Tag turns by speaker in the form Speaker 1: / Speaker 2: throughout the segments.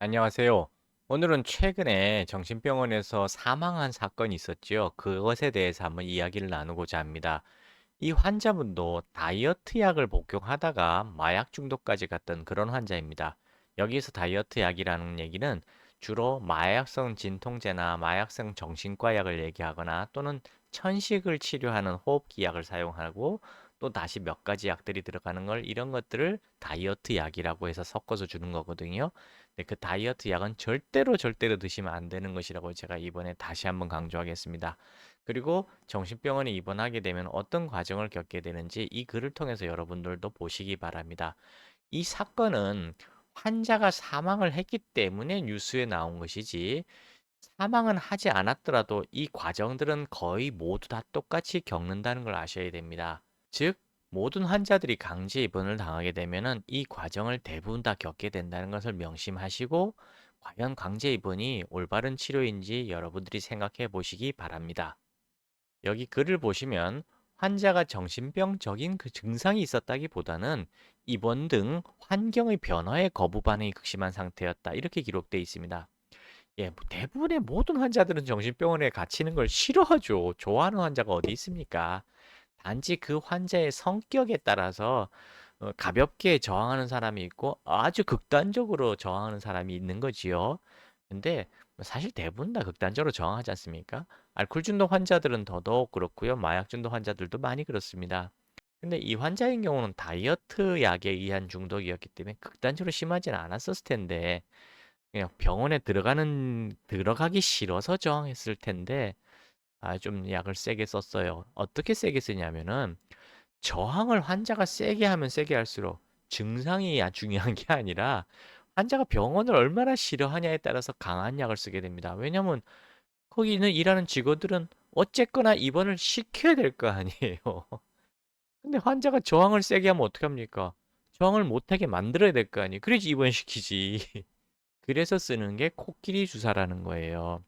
Speaker 1: 안녕하세요. 오늘은 최근에 정신병원에서 사망한 사건이 있었지요. 그것에 대해서 한번 이야기를 나누고자 합니다. 이 환자분도 다이어트 약을 복용하다가 마약 중독까지 갔던 그런 환자입니다. 여기서 다이어트 약이라는 얘기는 주로 마약성 진통제나 마약성 정신과 약을 얘기하거나 또는 천식을 치료하는 호흡기 약을 사용하고 또 다시 몇 가지 약들이 들어가는 걸 이런 것들을 다이어트 약이라고 해서 섞어서 주는 거거든요. 근데 그 다이어트 약은 절대로 드시면 안 되는 것이라고 제가 이번에 다시 한번 강조하겠습니다. 그리고 정신병원에 입원하게 되면 어떤 과정을 겪게 되는지 이 글을 통해서 여러분들도 보시기 바랍니다. 이 사건은 환자가 사망을 했기 때문에 뉴스에 나온 것이지 사망은 하지 않았더라도 이 과정들은 거의 모두 다 똑같이 겪는다는 걸 아셔야 됩니다. 즉, 모든 환자들이 강제 입원을 당하게 되면은 이 과정을 대부분 다 겪게 된다는 것을 명심하시고 과연 강제 입원이 올바른 치료인지 여러분들이 생각해 보시기 바랍니다. 여기 글을 보시면 환자가 정신병적인 그 증상이 있었다기보다는 입원 등 환경의 변화에 거부 반응이 극심한 상태였다. 이렇게 기록되어 있습니다. 예, 대부분의 모든 환자들은 정신병원에 갇히는 걸 싫어하죠. 좋아하는 환자가 어디 있습니까? 단지 그 환자의 성격에 따라서 가볍게 저항하는 사람이 있고 아주 극단적으로 저항하는 사람이 있는 거지요. 근데 뭐 사실 대부분 다 극단적으로 저항하지 않습니까? 알코올 중독 환자들은 더더욱 그렇고요. 마약 중독 환자들도 많이 그렇습니다. 근데 이 환자인 경우는 다이어트 약에 의한 중독이었기 때문에 극단적으로 심하지는 않았었을 텐데 그냥 병원에 들어가기 싫어서 저항했을 텐데 좀 약을 세게 썼어요. 어떻게 세게 쓰냐면은 저항을 환자가 세게 하면 세게 할수록 증상이 중요한 게 아니라 환자가 병원을 얼마나 싫어하냐에 따라서 강한 약을 쓰게 됩니다. 왜냐면 거기 있는 일하는 직원들은 어쨌거나 입원을 시켜야 될 거 아니에요. 근데 환자가 저항을 세게 하면 어떡합니까? 저항을 못하게 만들어야 될 거 아니에요. 그래야지 입원시키지. 그래서 쓰는 게 코끼리 주사라는 거예요.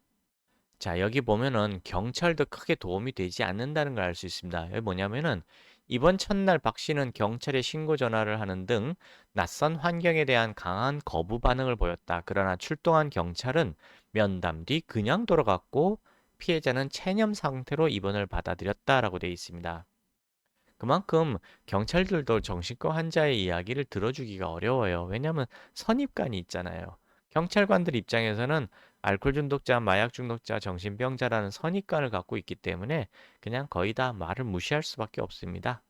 Speaker 1: 자, 여기 보면은 경찰도 크게 도움이 되지 않는다는 걸 알 수 있습니다. 여기 뭐냐면은 이번 첫날 박 씨는 경찰에 신고 전화를 하는 등 낯선 환경에 대한 강한 거부 반응을 보였다. 그러나 출동한 경찰은 면담 뒤 그냥 돌아갔고 피해자는 체념 상태로 입원을 받아들였다라고 되어 있습니다. 그만큼 경찰들도 정신과 환자의 이야기를 들어주기가 어려워요. 왜냐하면 선입관이 있잖아요. 경찰관들 입장에서는 알코올 중독자, 마약 중독자, 정신병자라는 선입관을 갖고 있기 때문에 그냥 거의 다 말을 무시할 수밖에 없습니다.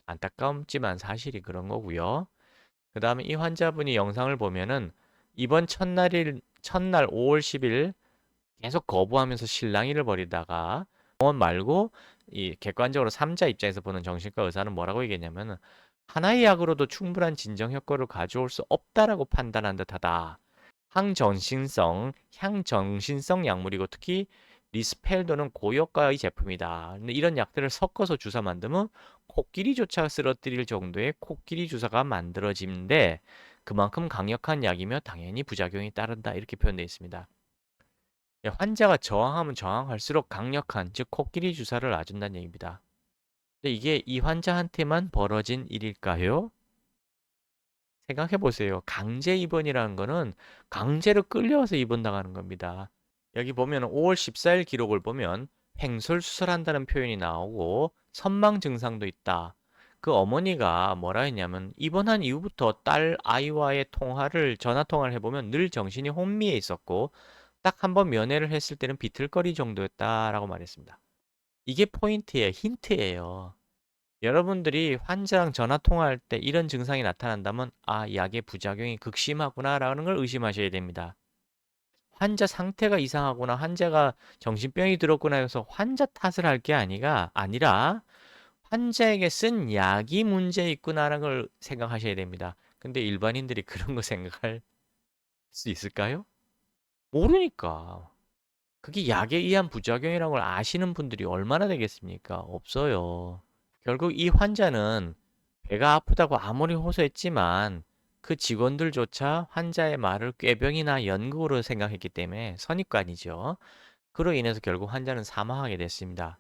Speaker 1: 안타까움지만 사실이 그런 거고요. 그 다음에 이 환자분이 영상을 보면은 이번 첫날 5월 10일 계속 거부하면서 실랑이를 벌이다가 병원 말고 이 객관적으로 3자 입장에서 보는 정신과 의사는 뭐라고 얘기했냐면 하나의 약으로도 충분한 진정 효과를 가져올 수 없다라고 판단한 듯하다. 향정신성 약물이고 특히 리스펠도는 고효과의 제품이다. 근데 이런 약들을 섞어서 주사 만들면 코끼리조차 쓰러뜨릴 정도의 코끼리 주사가 만들어지는데 그만큼 강력한 약이며 당연히 부작용이 따른다. 이렇게 표현되어 있습니다. 예, 환자가 저항하면 저항할수록 강력한, 즉 코끼리 주사를 놔준다는 얘기입니다. 근데 이게 이 환자한테만 벌어진 일일까요? 생각해 보세요. 강제 입원이라는 거는 강제로 끌려와서 입원당하는 겁니다. 여기 보면 5월 14일 기록을 보면 횡설수설한다는 표현이 나오고 선망 증상도 있다. 그 어머니가 뭐라 했냐면 입원한 이후부터 딸 아이와의 전화 통화를 해보면 늘 정신이 혼미해 있었고 딱 한 번 면회를 했을 때는 비틀거리 정도였다라고 말했습니다. 이게 포인트예요. 힌트예요. 여러분들이 환자랑 전화 통화할 때 이런 증상이 나타난다면 약의 부작용이 극심하구나라는 걸 의심하셔야 됩니다. 환자 상태가 이상하거나 환자가 정신병이 들었구나 해서 환자 탓을 할 게 아니라 환자에게 쓴 약이 문제 있구나라는 걸 생각하셔야 됩니다. 근데 일반인들이 그런 거 생각할 수 있을까요? 모르니까. 그게 약에 의한 부작용이라는 걸 아시는 분들이 얼마나 되겠습니까? 없어요. 결국 이 환자는 배가 아프다고 아무리 호소했지만 그 직원들조차 환자의 말을 꾀병이나 연극으로 생각했기 때문에 선입관이죠. 그로 인해서 결국 환자는 사망하게 됐습니다.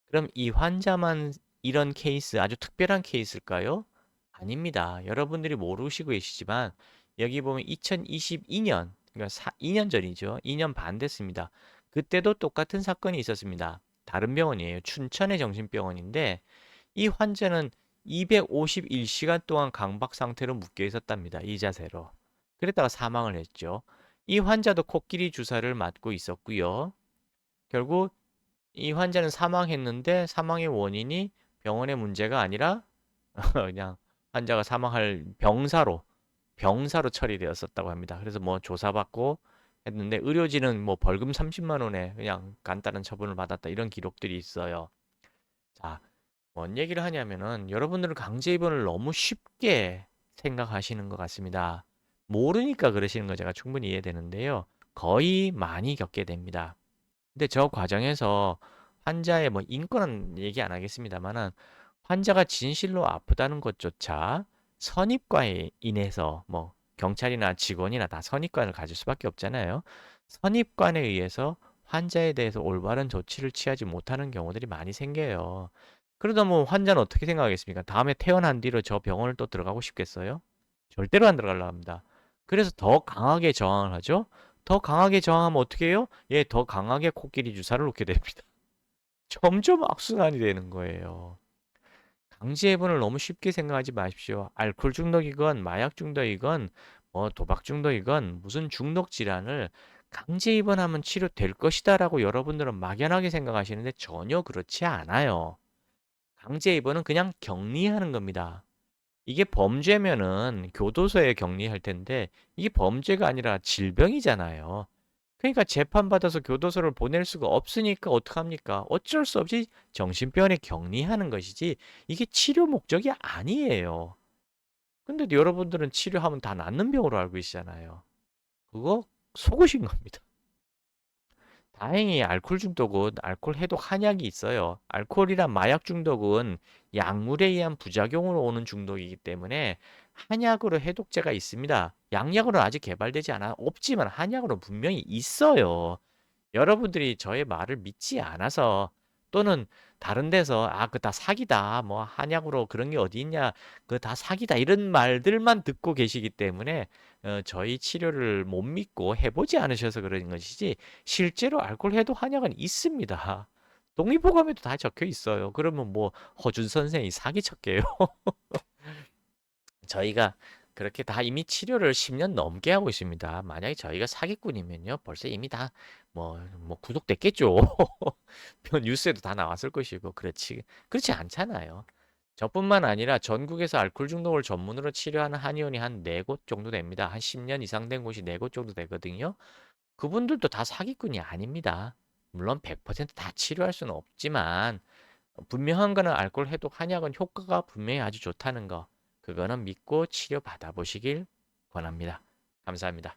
Speaker 1: 그럼 이 환자만 이런 케이스, 아주 특별한 케이스일까요? 아닙니다. 여러분들이 모르시고 계시지만 여기 보면 2022년, 그러니까 2년 전이죠. 2년 반 됐습니다. 그때도 똑같은 사건이 있었습니다. 다른 병원이에요. 춘천의 정신병원인데 이 환자는 251시간 동안 강박 상태로 묶여 있었답니다. 이 자세로. 그랬다가 사망을 했죠. 이 환자도 코끼리 주사를 맞고 있었고요. 결국 이 환자는 사망했는데 사망의 원인이 병원의 문제가 아니라 그냥 환자가 사망할 병사로 처리되었었다고 합니다. 그래서 뭐 조사받고 했는데 의료진은 뭐 벌금 30만 원에 그냥 간단한 처분을 받았다 이런 기록들이 있어요. 자, 뭔 얘기를 하냐면은 여러분들은 강제 입원을 너무 쉽게 생각하시는 것 같습니다. 모르니까 그러시는 거 제가 충분히 이해되는데요. 거의 많이 겪게 됩니다. 근데 저 과정에서 환자의 뭐 인권은 얘기 안 하겠습니다만은 환자가 진실로 아프다는 것조차 선입관에 인해서 뭐 경찰이나 직원이나 다 선입관을 가질 수밖에 없잖아요. 선입관에 의해서 환자에 대해서 올바른 조치를 취하지 못하는 경우들이 많이 생겨요. 그러다 뭐 환자는 어떻게 생각하겠습니까? 다음에 퇴원한 뒤로 저 병원을 또 들어가고 싶겠어요? 절대로 안 들어가려고 합니다. 그래서 더 강하게 저항을 하죠. 더 강하게 저항하면 어떻게 해요? 예, 더 강하게 코끼리 주사를 놓게 됩니다. 점점 악순환이 되는 거예요. 강제 입원을 너무 쉽게 생각하지 마십시오. 알코올 중독이건 마약 중독이건 뭐 도박 중독이건 무슨 중독 질환을 강제 입원하면 치료될 것이다라고 여러분들은 막연하게 생각하시는데 전혀 그렇지 않아요. 강제 입원은 그냥 격리하는 겁니다. 이게 범죄면은 교도소에 격리할 텐데 이게 범죄가 아니라 질병이잖아요. 그러니까 재판받아서 교도소를 보낼 수가 없으니까 어떡합니까? 어쩔 수 없이 정신병원에 격리하는 것이지 이게 치료 목적이 아니에요. 근데 여러분들은 치료하면 다 낫는 병으로 알고 계시잖아요. 그거 속으신 겁니다. 다행히 알코올 중독은 알코올 해독 한약이 있어요. 알코올이란 마약 중독은 약물에 의한 부작용으로 오는 중독이기 때문에 한약으로 해독제가 있습니다. 양약으로는 아직 개발되지 않아 없지만 한약으로 분명히 있어요. 여러분들이 저의 말을 믿지 않아서 또는 다른 데서 아, 그 다 사기다. 뭐 한약으로 그런 게 어디 있냐. 그 다 사기다. 이런 말들만 듣고 계시기 때문에 저희 치료를 못 믿고 해보지 않으셔서 그런 것이지 실제로 알코올 해독 한약은 있습니다. 동의보감에도 다 적혀 있어요. 그러면 뭐 허준 선생이 사기쳤게요. 저희가 그렇게 다 이미 치료를 10년 넘게 하고 있습니다. 만약에 저희가 사기꾼이면요, 벌써 이미 다, 뭐, 구독됐겠죠. 뉴스에도 다 나왔을 것이고, 그렇지 않잖아요. 저뿐만 아니라 전국에서 알코올 중독을 전문으로 치료하는 한의원이 한 4곳 정도 됩니다. 한 10년 이상 된 곳이 4곳 정도 되거든요. 그분들도 다 사기꾼이 아닙니다. 물론 100%다 치료할 수는 없지만, 분명한 거는 알코올 해독 한약은 효과가 분명히 아주 좋다는 거. 그거는 믿고 치료 받아보시길 권합니다. 감사합니다.